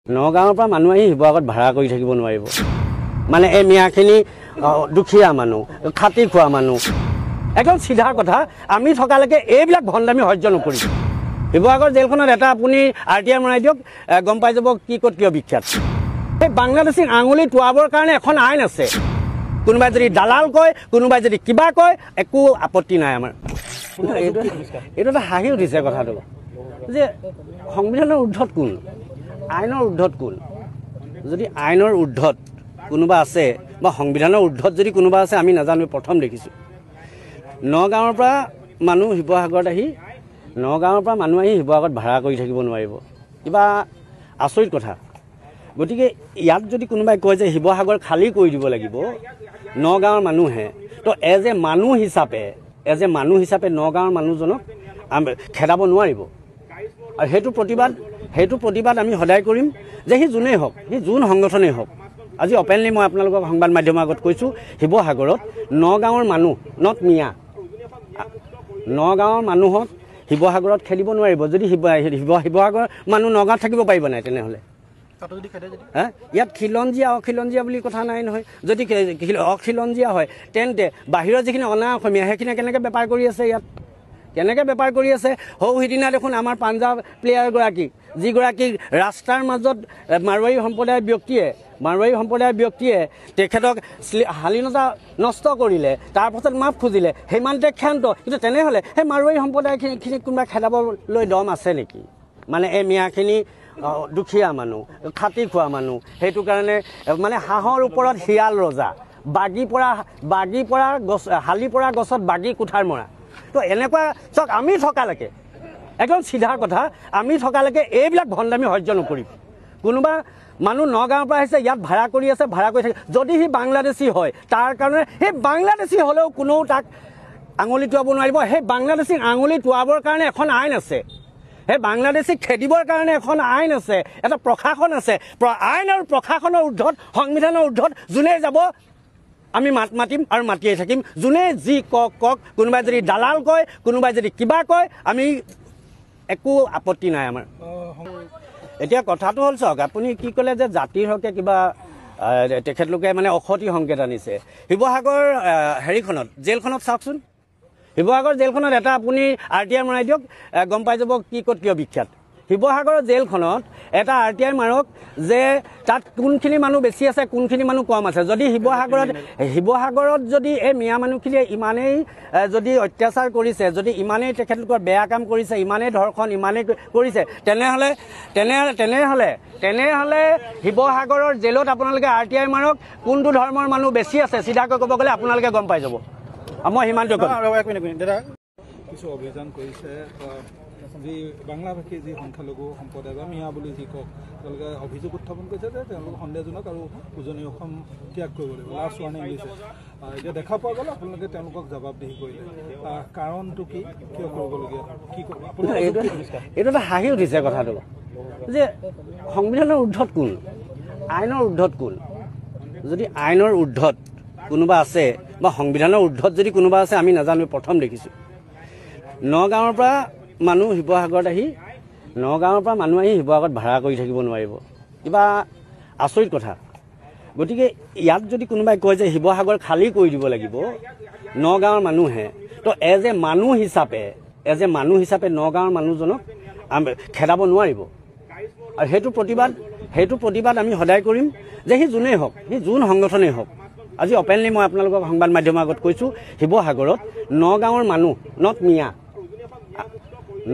নগাঁৱৰ পৰা মানুহ আহি শিৱসাগৰত ভাড়া কৰি থাকিব নোৱাৰিব। মানে এই মিয়াখিনি দুখীয়া মানুহ, খাতি খোৱা মানুহ, একদম চিধা কথা। আমি থকালৈকে এইবিলাক ভণ্ডামি সহ্য নকৰিম। শিৱসাগৰ জেলখনত এটা আপুনি RTI মৰাই দিয়ক, গম পাই যাব কি ক'ত কিয় বিখ্যাত। এই বাংলাদেশীক আঙুলি টোৱাবৰ কাৰণে এখন আইন আছে। কোনোবাই যদি দালাল কয়, কোনোবাই যদি কিবা কয়, একো আপত্তি নাই আমাৰ। এইটো এটা হাঁহি উঠিছে কথাটো যে সংবিধানৰ ঊৰ্ধত কোন, আইনৰ ঊৰ্ধত কোন? যদি আইনৰ ঊৰ্ধত কোনোবা আছে বা সংবিধানৰ ঊৰ্ধত যদি কোনোবা আছে আমি নাজানো, প্ৰথম দেখিছোঁ। নগাঁৱৰ পৰা মানুহ শিৱসাগৰত আহি শিৱসাগৰত ভাড়া কৰি থাকিব নোৱাৰিব, কিবা আচৰিত কথা। গতিকে ইয়াত যদি কোনোবাই কয় যে শিৱসাগৰ খালী কৰি দিব লাগিব নগাঁৱৰ মানুহে, তো এজ এ মানুহ হিচাপে নগাঁৱৰ মানুহজনক খেদাব নোৱাৰিব। আৰু সেইটো প্ৰতিবাদ আমি সদায় কৰিম, যে সি যোনেই হওক, সি যোন সংগঠনেই হওক। আজি অপেনলি মই আপোনালোকক সংবাদ মাধ্যমৰ আগত কৈছোঁ, শিৱসাগৰত নগাঁৱৰ মানুহ নট মিয়া, নগাঁৱৰ মানুহক শিৱসাগৰত খেদিব নোৱাৰিব। যদি শিৱসাগৰৰ মানুহ নগাঁৱত থাকিব পাৰিব নাই তেনেহ'লে? ইয়াত খিলঞ্জীয়া অখিলঞ্জীয়া বুলি কথা নাই নহয়। যদি অখিলঞ্জীয়া হয় তেন্তে বাহিৰৰ যিখিনি অনা অসমীয়া সেইখিনিয়ে কেনেকৈ বেপাৰ কৰি আছে ইয়াত? কেনেকৈ বেপাৰ কৰি আছে? সৌ সিদিনা দেখোন আমাৰ পাঞ্জাৱ প্লেয়াৰগৰাকীক, যিগৰাকীক ৰাস্তাৰ মাজত মাৰোৱাৰী সম্প্ৰদায়ৰ ব্যক্তিয়ে তেখেতক শালীনতা নষ্ট কৰিলে, তাৰপাছত মাফ খুজিলে, সিমানতে ক্ষান্ত। কিন্তু তেনেহ'লে সেই মাৰোৱাৰী সম্প্ৰদায়খিনিক কোনোবা খেদাবলৈ দম আছে নেকি? মানে এই মিয়াখিনি দুখীয়া মানুহ, খাতি খোৱা মানুহ, সেইটো কাৰণে মানে হাঁহৰ ওপৰত শিয়াল ৰজা, হালি পৰা গছত বাগি কুঠাৰ মৰা। তো এনেকুৱা চাওক, আমি থকালৈকে একদম চিধা কথা, আমি থকালৈকে এইবিলাক ভণ্ডামি সহ্য নকৰিম। কোনোবা মানুহ নগাঁৱৰ পৰা আহিছে, ইয়াত ভাড়া কৰি থাকে। যদি সি বাংলাদেশী হয়, তাৰ কাৰণে সেই বাংলাদেশী হ'লেও কোনেও তাক আঙুলি টোৱাব নোৱাৰিব। সেই বাংলাদেশীক আঙুলি টোৱাবৰ কাৰণে এখন আইন আছে, সেই বাংলাদেশীক খেদিবৰ কাৰণে এখন আইন আছে, এটা প্ৰশাসন আছে। আইন আৰু প্ৰশাসনৰ ঊৰ্ধত, সংবিধানৰ ঊৰ্ধত যোনে যাব আমি মাতিম আৰু মাতিয়ে থাকিম। যোনে যি কওক, কোনোবাই যদি দালাল কয়, কোনোবাই যদি কিবা কয়, আমি একো আপত্তি নাই আমাৰ। এতিয়া কথাটো হ'ল চাওক, আপুনি কি ক'লে যে জাতিৰ হকে কিবা তেখেতলোকে মানে অসতি সংকেত আনিছে। শিৱসাগৰ জেলখনত চাওকচোন, শিৱসাগৰ জেলখনত এটা আপুনি RTI মৰাই দিয়ক, গম পাই যাব কি ক'ত কিয় বিখ্যাত। শিৱসাগৰৰ জেলখনত এটা RTI মাৰক যে তাত কোনখিনি মানুহ বেছি আছে, কোনখিনি মানুহ কম আছে। যদি শিৱসাগৰত যদি এই মিয়া মানুহখিনিয়ে ইমানেই যদি অত্যাচাৰ কৰিছে, যদি ইমানেই তেখেতলোকৰ বেয়া কাম কৰিছে, ইমানেই ধৰ্ষণ ইমানেই কৰিছে, তেনেহ'লে শিৱসাগৰৰ জেলত আপোনালোকে RTI মাৰক, কোনটো ধৰ্মৰ মানুহ বেছি আছে, চিধাকৈ ক'ব গ'লে আপোনালোকে গম পাই যাব। মই সিমানটো কিছু অভিযান কৰিছে, যি বাংলাভাষী যি সংখ্যালঘু সম্প্ৰদায় বা মিয়া বুলি যি কওক, তেওঁলোকে অভিযোগ উত্থাপন কৰিছে যে তেওঁলোক সন্দেহজনক আৰু উজনি অসম ত্যাগ কৰিব লাগিব, লাষ্ট ৱাৰ্ণিং দিছে। এতিয়া দেখা পোৱা গ'ল আপোনালোকে তেওঁলোকক জবাবদিহি কৰিলে, কাৰণটো কি, কিয় কৰিবলগীয়া, কি এইটো এটা হাঁহি উঠিছে কথাটো যে সংবিধানৰ ঊৰ্ধত কোন, আইনৰ ঊৰ্ধত কোন? যদি আইনৰ ঊৰ্ধত কোনোবা আছে বা সংবিধানৰ ঊৰ্ধত যদি কোনোবা আছে আমি নাজানো, প্ৰথম দেখিছোঁ। নগাঁৱৰ পৰা মানুহ শিৱসাগৰত আহি শিৱসাগৰত ভাড়া কৰি থাকিব নোৱাৰিব, কিবা আচৰিত কথা। গতিকে ইয়াত যদি কোনোবাই কয় যে শিৱসাগৰ খালী কৰি দিব লাগিব নগাঁৱৰ মানুহে, তো এজ এ মানুহ হিচাপে নগাঁৱৰ মানুহজনক খেদাব নোৱাৰিব। আৰু সেইটো প্ৰতিবাদ আমি সদায় কৰিম, যে সি যোনেই হওক, সি যোন সংগঠনেই হওক। আজি অপেনলি মই আপোনালোকক সংবাদ মাধ্যমৰ আগত কৈছোঁ, শিৱসাগৰত নগাঁৱৰ মানুহ নট মিয়া,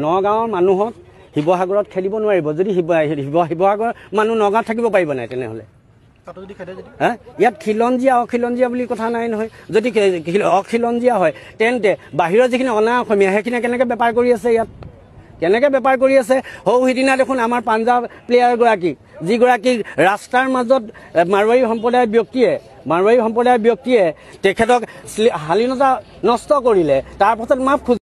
নগাঁৱৰ মানুহক শিৱসাগৰত খেদিব নোৱাৰিব। যদি শিৱসাগৰৰ মানুহ নগাঁৱত থাকিব পাৰিব নাই তেনেহ'লে? ইয়াত খিলঞ্জীয়া অখিলঞ্জীয়া বুলি কথা নাই নহয়। যদি অখিলঞ্জীয়া হয় তেন্তে বাহিৰৰ যিখিনি অনা অসমীয়া সেইখিনিয়ে কেনেকৈ বেপাৰ কৰি আছে ইয়াত? কেনেকৈ বেপাৰ কৰি আছে? সৌ সিদিনা দেখোন আমাৰ পাঞ্জাৱ প্লেয়াৰগৰাকীক, যিগৰাকীক ৰাস্তাৰ মাজত মাৰোৱাৰী সম্প্ৰদায়ৰ ব্যক্তিয়ে তেখেতক শালীনতা নষ্ট কৰিলে, তাৰপাছত মাফ খুজিলে।